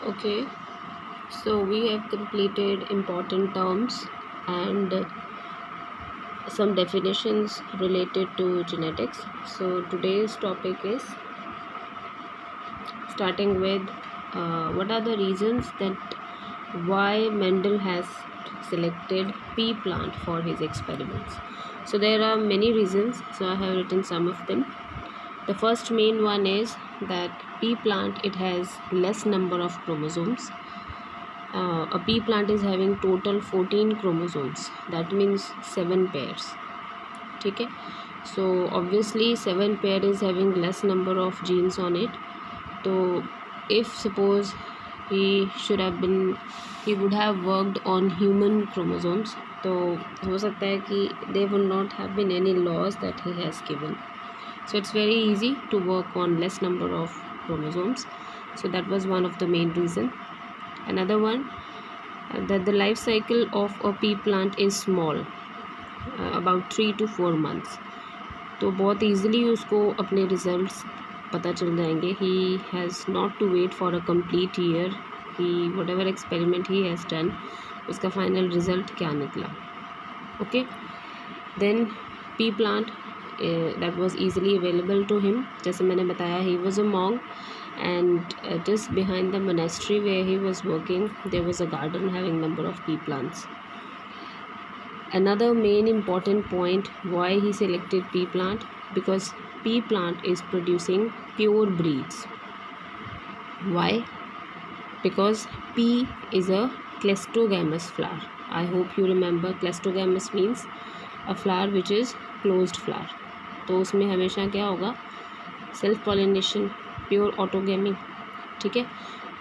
Okay, so we have completed important terms and some definitions related to genetics. So today's topic is starting with what are the reasons that why Mendel has selected pea plant for his experiments. So there are many reasons, so I have written some of them. The first main one is that pea plant, it has less number of chromosomes. A pea plant is having total 14 chromosomes, that means 7 pairs. Okay, so obviously 7 pair is having less number of genes on it. So if suppose he would have worked on human chromosomes, तो हो सकता है कि there would not have been any laws that he has given. So it's very easy to work on less number of chromosomes. So that was one of the main reason. Another one, that the life cycle of a pea plant is small, about 3 to 4 months. तो बहुत easily उसको अपने results पता चल जाएंगे. He has not to wait for a complete year कि whatever experiment he has done उसका final result क्या निकला. Okay, then pea plant that was easily available to him. जैसे मैंने बताया, he was among and just behind the monastery where he was working there was a garden having number of pea plants. Another main important point why he selected pea plant, because pea plant is producing pure breeds. Why? Because pea is a cleistogamous flower. I hope you remember cleistogamous means a flower which is closed flower. तो उसमें हमेशा क्या होगा, self pollination, pure autogamy. ठीक है,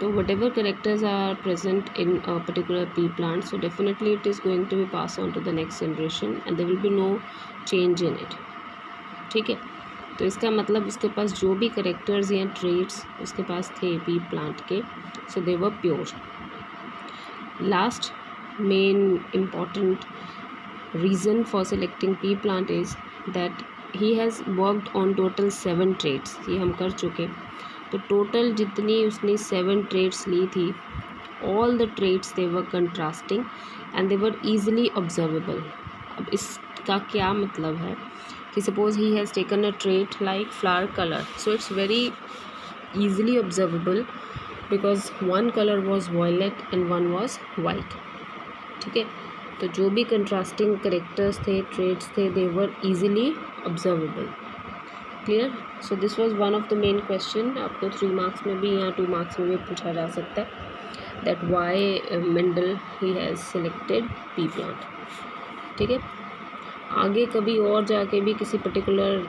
तो whatever characters are present in a particular pea plant, so definitely it is going to be passed on to the next generation and there will be no change in it. ठीक है, तो इसका मतलब उसके पास जो भी करेक्टर्स या traits उसके पास थे पी प्लांट के, so they were pure. Last main important reason for selecting pea plant is that he has worked on total 7 traits. ये हम कर चुके. तो टोटल जितनी उसने 7 ट्रेट्स ली थी, all the traits they were contrasting and they were easily observable. अब इसका क्या मतलब है कि suppose he has taken a trait like flower colour, so it's very easily observable because one colour was violet and one was white. ठीक है, तो जो भी कंट्रास्टिंग करेक्टर्स थे, ट्रेट्स थे, they were easily observable. Clear? So this was one of the main question. आपको 3 marks में भी या 2 मार्क्स में भी पूछा जा सकता है, that why Mendel he has selected pea plant. ठीक है, आगे कभी और जाके भी किसी पर्टिकुलर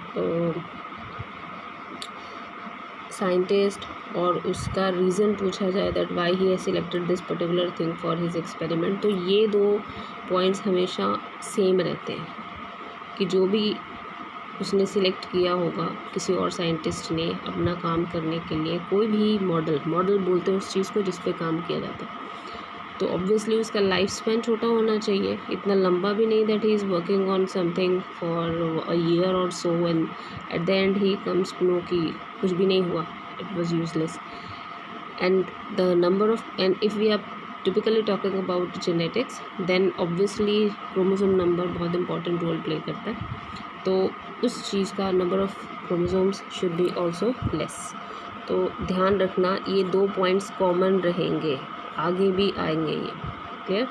साइंटिस्ट और उसका रीज़न पूछा जाए that why he has selected this particular thing for his experiment, तो ये 2 पॉइंट्स हमेशा सेम रहते हैं कि जो भी उसने सिलेक्ट किया होगा किसी और साइंटिस्ट ने अपना काम करने के लिए, कोई भी मॉडल बोलते हैं उस चीज़ को जिस पे काम किया जाता है, तो ऑब्वियसली उसका लाइफ स्पैन छोटा होना चाहिए, इतना लंबा भी नहीं that he is working on something for a year और so and at the end he comes to know कि कुछ भी नहीं हुआ, it was useless. And the number of, and if we are typically talking about genetics, then obviously chromosome number बहुत important role play करता है. तो उस चीज़ का number of chromosomes should be also less. तो ध्यान रखना, ये 2 पॉइंट्स कॉमन रहेंगे, आगे भी आएंगे ये. Clear?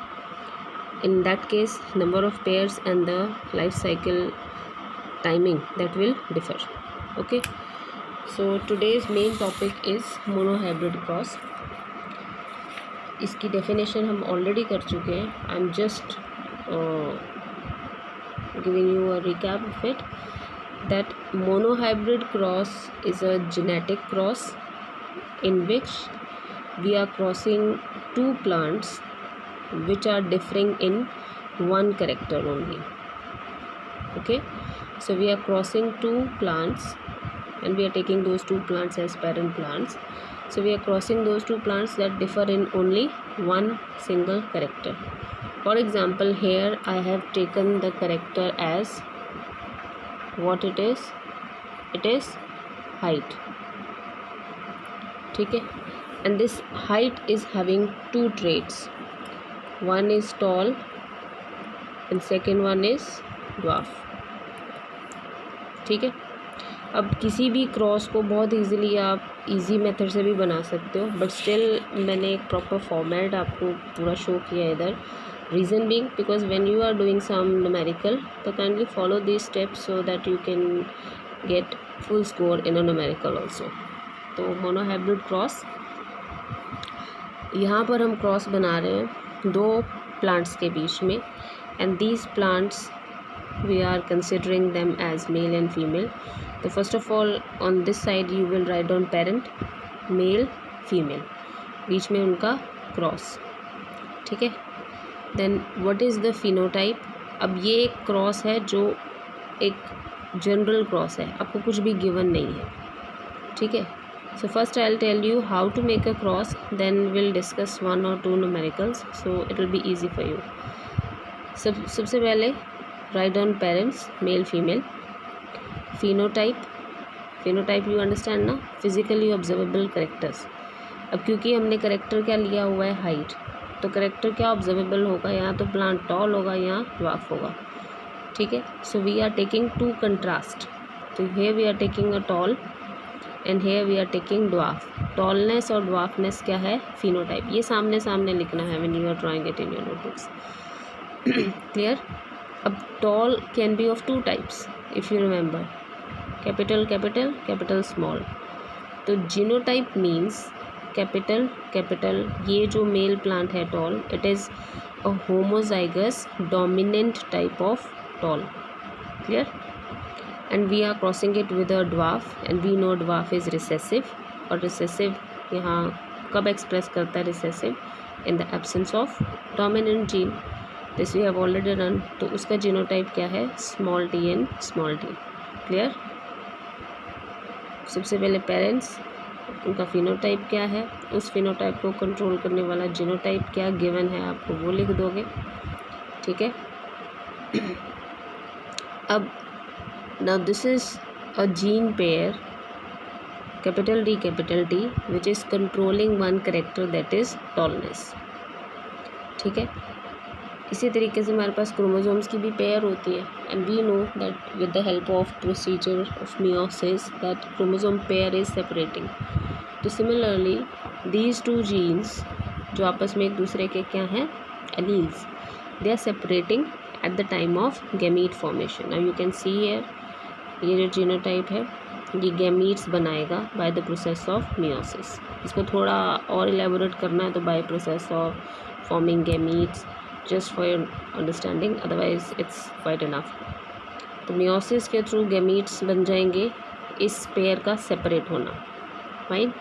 In that case number of pairs and the life cycle timing that will differ. Okay, so today's main topic is monohybrid cross. इसकी डेफिनेशन हम ऑलरेडी कर चुके हैं. I am just giving you a recap of it, that monohybrid cross is a genetic cross in which we are crossing 2 plants which are differing in one character only. Okay, so we are crossing 2 plants and we are taking those 2 plants as parent plants. So we are crossing those 2 plants that differ in only one single character. For example, here I have taken the character as what it is height. ठीक है, and this height is having two traits. One is tall and second one is dwarf. ठीक है, अब किसी भी cross को बहुत easily आप इजी मेथड से भी बना सकते हो, बट स्टिल मैंने एक प्रॉपर फॉर्मेट आपको पूरा शो किया इधर. Reason being because when you are doing some numerical तो kindly follow this steps so that you can get full score in a numerical also. तो मोनोहाइब्रिड क्रॉस, यहाँ पर हम क्रॉस बना रहे हैं दो प्लांट्स के बीच में, and these plants we are considering them as male and female. So first of all on this side you will write down parent male female, बीच में उनका क्रॉस. ठीक है, then what is the phenotype? अब ये एक cross है जो एक जनरल क्रॉस है, आपको कुछ भी गिवन नहीं है. ठीक है, so first I'll tell you how to make a cross, then we'll discuss one or two numericals, so it will be easy for you. सबसे पहले write down parents male female. phenotype you understand ना, physically observable characters. अब क्योंकि हमने character क्या लिया हुआ है हाइट, तो करेक्टर क्या ऑब्जर्वेबल होगा, यहाँ तो प्लांट टॉल होगा, यहाँ ड्वार्फ होगा. ठीक है, so we are taking two contrast. तो here we are taking a tall and here we are taking dwarf. Tallness और ड्वार्फनेस क्या है, फिनोटाइप. ये सामने सामने लिखना है when you are drawing it in your notebooks. Clear. अब tall can be of two types if you remember, capital capital, capital small. तो जीनोटाइप मीन्स कैपिटल कैपिटल. ये जो मेल प्लांट है tall, it is a homozygous dominant type of tall. Clear. And we are crossing it with a dwarf and we know dwarf is recessive. और recessive यहाँ कब express करता है recessive, in the absence of dominant gene. This we have already run. तो उसका genotype क्या है, small T and small T. Clear. सबसे पहले पेरेंट्स, उनका फिनोटाइप क्या है, उस फिनोटाइप को कंट्रोल करने वाला जीनोटाइप क्या गिवन है आपको वो लिख दोगे. ठीक है. अब now this is a gene pair capital T which is controlling one character that is tallness. ठीक है. इसी तरीके से हमारे पास क्रोमोसोम्स की भी पेयर होती है, and we know that with the help of procedure of meiosis that chromosome pair is separating. तो सिमिलरली दीज टू जीन्स जो आपस में एक दूसरे के क्या हैं, alleles, they are separating at the time of gamete formation. Now you can see here, ये जो जीनोटाइप है ये गैमीट्स बनाएगा by the process of meiosis. इसको थोड़ा और इलेबोरेट करना है तो by process of forming gametes, just for your understanding, otherwise it's quite enough. तो मियोसिस के थ्रू गैमीट्स बन जाएंगे, इस पेयर का सेपरेट होना. फाइन.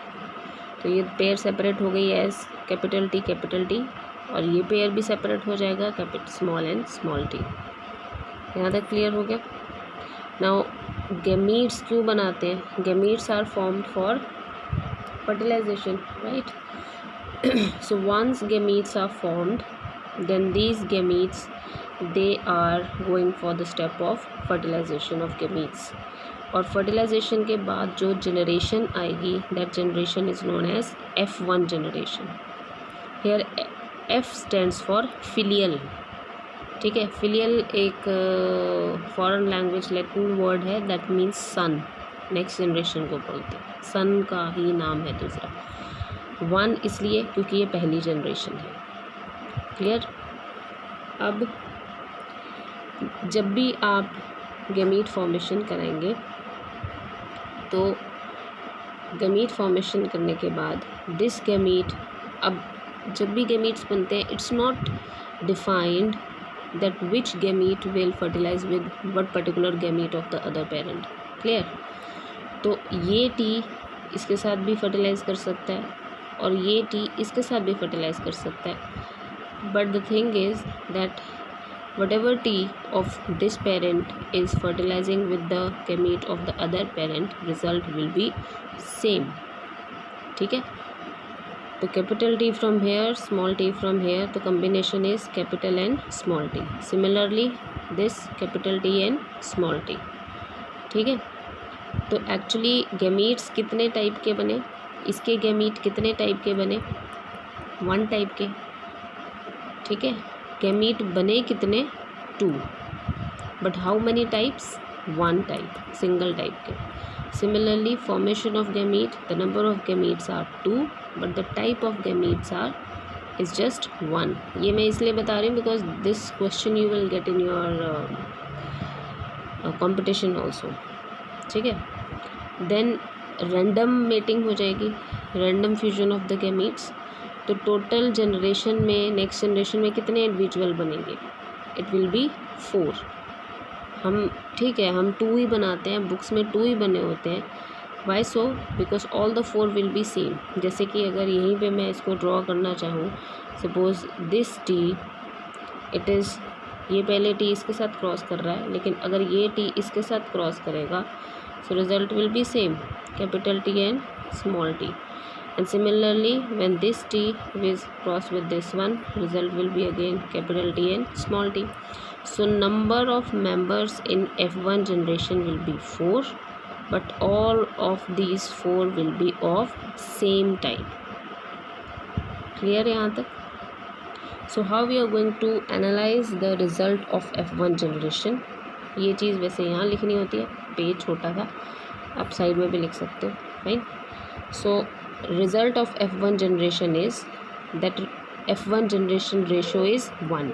तो ये पेयर सेपरेट हो गई एज कैपिटल टी, और ये पेयर भी सेपरेट हो जाएगा capital small and small T. यहाँ तक क्लियर हो गया. नाउ गैमीट्स क्यों बनाते हैं, gametes are formed for fertilization, right. So once gametes are formed, then these gametes they are going for the step of fertilization of gametes. और fertilization के बाद जो generation आएगी, that generation is known as F1 generation. Here F stands for filial. ठीक है. filial एक foreign language Latin word है that means son. next generation को बोलते हैं, son का ही नाम है दूसरा. 1 इसलिए क्योंकि ये पहली जनरेशन है. क्लियर. अब जब भी आप गैमीट फॉर्मेशन कराएंगे तो गैमीट फॉर्मेशन करने के बाद दिस गैमीट, अब जब भी गैमीट्स बनते हैं it's not defined that which gamete will fertilize with what particular gamete of the other parent. Clear. तो ये टी इसके साथ भी फर्टिलाइज कर सकता है और ये टी इसके साथ भी फर्टिलाइज कर सकता है. But the thing is that whatever T of this parent is fertilizing with the gamete of the other parent, result will be same. ठीक है. तो capital T from here, small t from here, the combination is capital and small t. Similarly this capital T and small t. ठीक है. तो actually gametes कितने type के बने, इसके गैमीट कितने टाइप के बने, 1 टाइप के, ठीक है। गैमीट बने कितने, 2, but how many types, 1 type, single type के। Similarly formation of gamete, the number of gametes are 2 but the type of gametes are is just 1। ये मैं इसलिए बता रही हूँ because this question you will get in your competition also, ठीक है। Then random mating हो जाएगी, random fusion of the gametes. तो टोटल जनरेशन में, नेक्स्ट जनरेशन में कितने इंडिविजुअल बनेंगे, इट विल बी 4। हम ठीक है, हम 2 ही बनाते हैं, बुक्स में 2 ही बने होते हैं। Why so, because all the 4 will be same. जैसे कि अगर यहीं पे मैं इसको ड्रॉ करना चाहूँ, suppose this T, it is, ये पहले टी इसके साथ क्रॉस कर रहा है, लेकिन अगर ये टी इसके साथ क्रॉस करेगा, so result will be same, capital T and small T. And similarly when this t is crossed with this one, result will be again capital T and small t. So number of members in F1 generation will be 4, but all of these 4 will be of same type. Clear यहाँ तक? So how we are going to analyze the result of F1 generation? ये चीज़ वैसे यहाँ लिखनी होती है, page छोटा था, आप साइड में भी लिख सकते हो, right. So result of F1 generation is that F1 generation ratio is 1.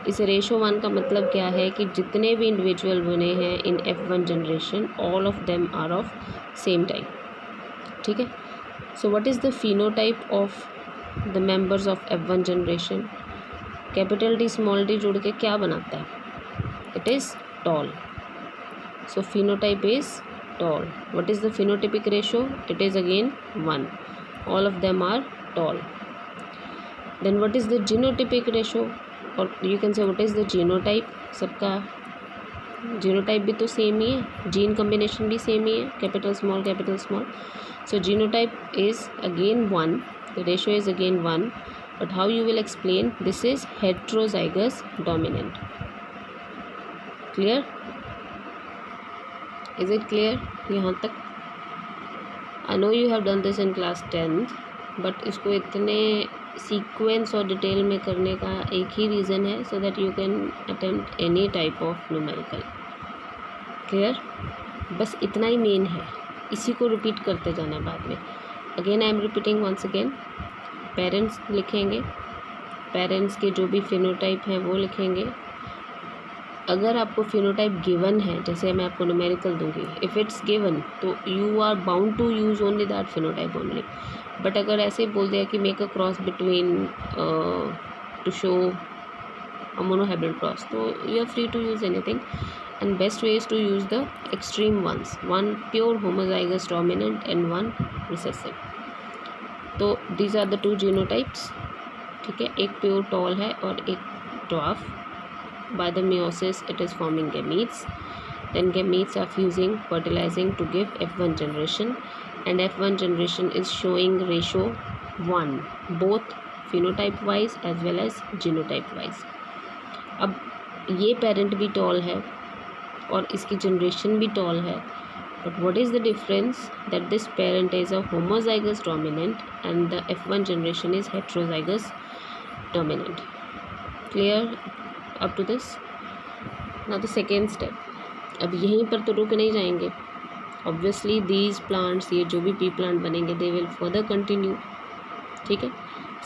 इस रेशो 1 का मतलब क्या है कि जितने भी इंडिविजुअल बने हैं in F1 generation, all of them are of same type, ठीक है। So what is the phenotype of the members of F1 generation? Capital T small T जुड़ के क्या बनाता है, it is tall. So phenotype is tall. What is the phenotypic ratio? It is again 1. All of them are tall. Then what is the genotypic ratio? Or you can say what is the genotype? सबका genotype भी तो same ही है, gene combination भी same ही है, capital small. So genotype is again 1. The ratio is again 1. But how you will explain? This is heterozygous dominant. Clear? Is it clear यहाँ तक? I know you have done this in class 10th, but इसको इतने sequence और detail में करने का एक ही reason है, so that you can attempt any type of numerical. Clear? बस इतना ही मेन है, इसी को रिपीट करते जाना है बाद में। Again I am repeating once again. Parents लिखेंगे, पेरेंट्स के जो भी फिनोटाइप हैं वो लिखेंगे। अगर आपको फिनोटाइप गिवन है, जैसे मैं आपको न्यूमेरिकल दूंगी, इफ़ इट्स गिवन तो you are bound to use only that phenotype only. But अगर ऐसे बोल दिया कि make a cross between two show a monohybrid cross, तो you are free to use anything, and best way is to use the extreme ones, 1 pure homozygous dominant and 1 recessive. तो these are the 2 genotypes, ठीक है। एक pure tall है और एक dwarf. By the meiosis it is forming gametes, then gametes are fusing, fertilizing to give F1 generation, and F1 generation is showing ratio 1 both phenotype wise as well as genotype wise. अब ये parent भी toll है और इसकी generation भी toll है, but what is the difference? That this parent is a homozygous dominant and the F1 generation is heterozygous dominant. Clear up to this? Now the second step. अब यहीं पर तो रुक नहीं जाएंगे, ऑब्वियसली दीज प्लांट्स, ये जो भी पी प्लांट बनेंगे, दे विल फर्दर कंटिन्यू, ठीक है।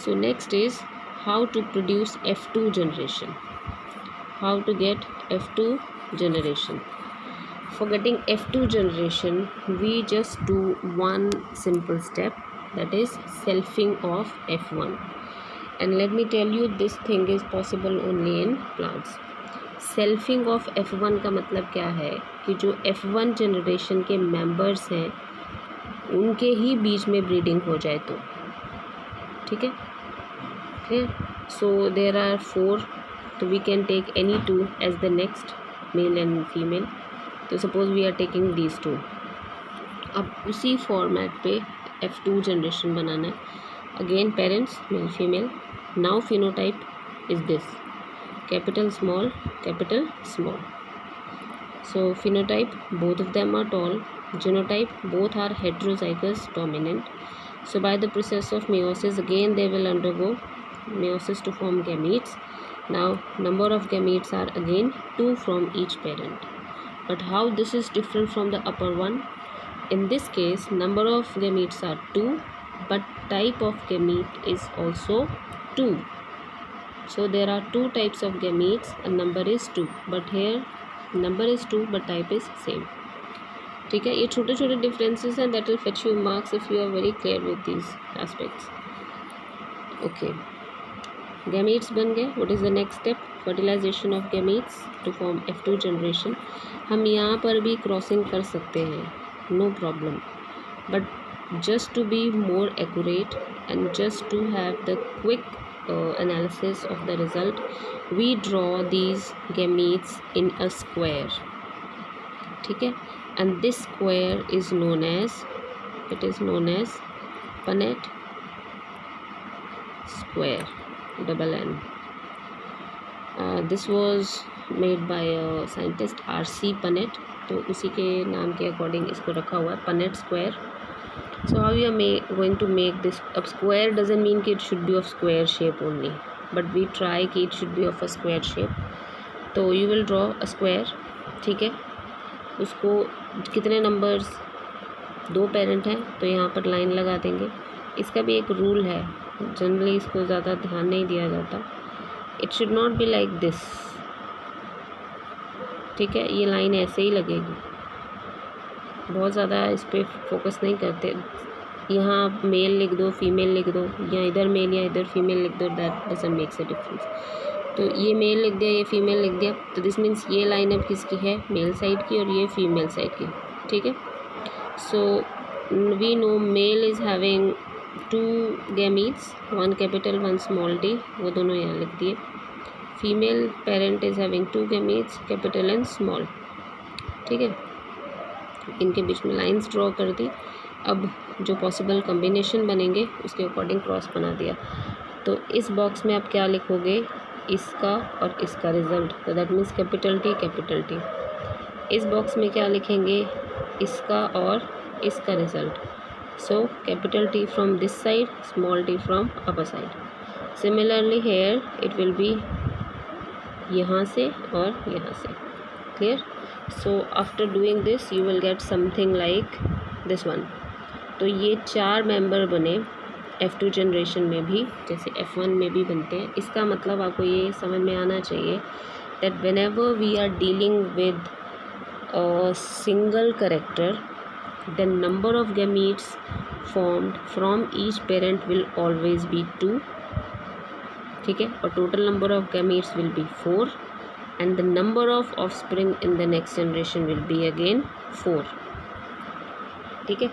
So next is how to produce F2 generation, how to get F2 generation. For getting F2 generation we just do one simple step, that is selfing of F1, and let me tell you this thing is possible only in plants. Selfing of F1 का मतलब क्या है कि जो F1 generation के members हैं उनके ही बीच में ब्रीडिंग हो जाए तो, ठीक है, क्लियर। सो देयर आर 4, तो we can take any 2 as the next, male and female. तो suppose we are taking these 2। अब उसी फॉर्मेट पे F2 जनरेशन बनाना है। Again parents male female. Now phenotype is this, capital small, capital small. So phenotype both of them are tall, genotype both are heterozygous dominant, So by the process of meiosis, again they will undergo meiosis to form gametes. Now number of gametes are again 2 from each parent. But how this is different from the upper one? In this case, number of gametes are 2, but type of gamete is also 2. So there are 2 types of gametes and number is 2, but here number is 2 but type is same. ठीक है, ये छोटे छोटे differences हैं that will fetch you marks if you are very clear with these aspects. Okay, gametes बन गए. What is the next step? Fertilization of gametes to form F2 generation. हम यहाँ पर भी क्रॉसिंग कर सकते हैं, no problem, but just to be more accurate and just to have the quick analysis of the result, we draw these gametes in a square. ठीक है, and this square is known as Punnett square, double N. This was made by a scientist R.C. Punnett, तो उसी के नाम के according इसको रखा हुआ है Punnett square. So how you are going to make this? A square doesn't mean कि it should be of square shape only, but we try कि it should be of a square shape. तो you will draw a square. ठीक है, उसको कितने numbers, 2 parent हैं तो यहाँ पर लाइन लगा देंगे. इसका भी एक रूल है, जनरली इसको ज़्यादा ध्यान नहीं दिया जाता. It should not be like this. ठीक है, ये लाइन ऐसे ही लगेगी, बहुत ज़्यादा इस पर फोकस नहीं करते. यहाँ आप मेल लिख दो, फीमेल लिख दो, या इधर मेल या इधर फीमेल लिख दो, that doesn't makes a difference. तो ये मेल लिख दिया, ये फीमेल लिख दिया, तो दिस मीन्स ये लाइन अब किसकी है, मेल साइड की, और ये फीमेल साइड की. ठीक है, so we know male is having 2 gametes, 1 capital 1 small d, वो दोनों यहाँ लिख दिए. Female parent is having 2 gametes, capital and small. ठीक है, इनके बीच में लाइंस ड्रॉ कर दी. अब जो पॉसिबल कॉम्बिनेशन बनेंगे उसके अकॉर्डिंग क्रॉस बना दिया. तो इस बॉक्स में आप क्या लिखोगे, इसका और इसका रिज़ल्ट, तो that means capital T capital T. इस बॉक्स में क्या लिखेंगे, इसका और इसका result. So capital T from this side, small T from upper side. Similarly here it will be यहाँ से और यहाँ से. Clear? So after doing this you will get something like this one. तो ये 4 मेंबर बने F2 जनरेशन में भी, जैसे F1 में भी बनते हैं. इसका मतलब आपको ये समझ में आना चाहिए that whenever we are dealing with a single character, the number of gametes formed from each parent will always be 2. ठीक है, और total number of gametes will be 4, and the number of offspring in the next generation will be again 4. ठीक है.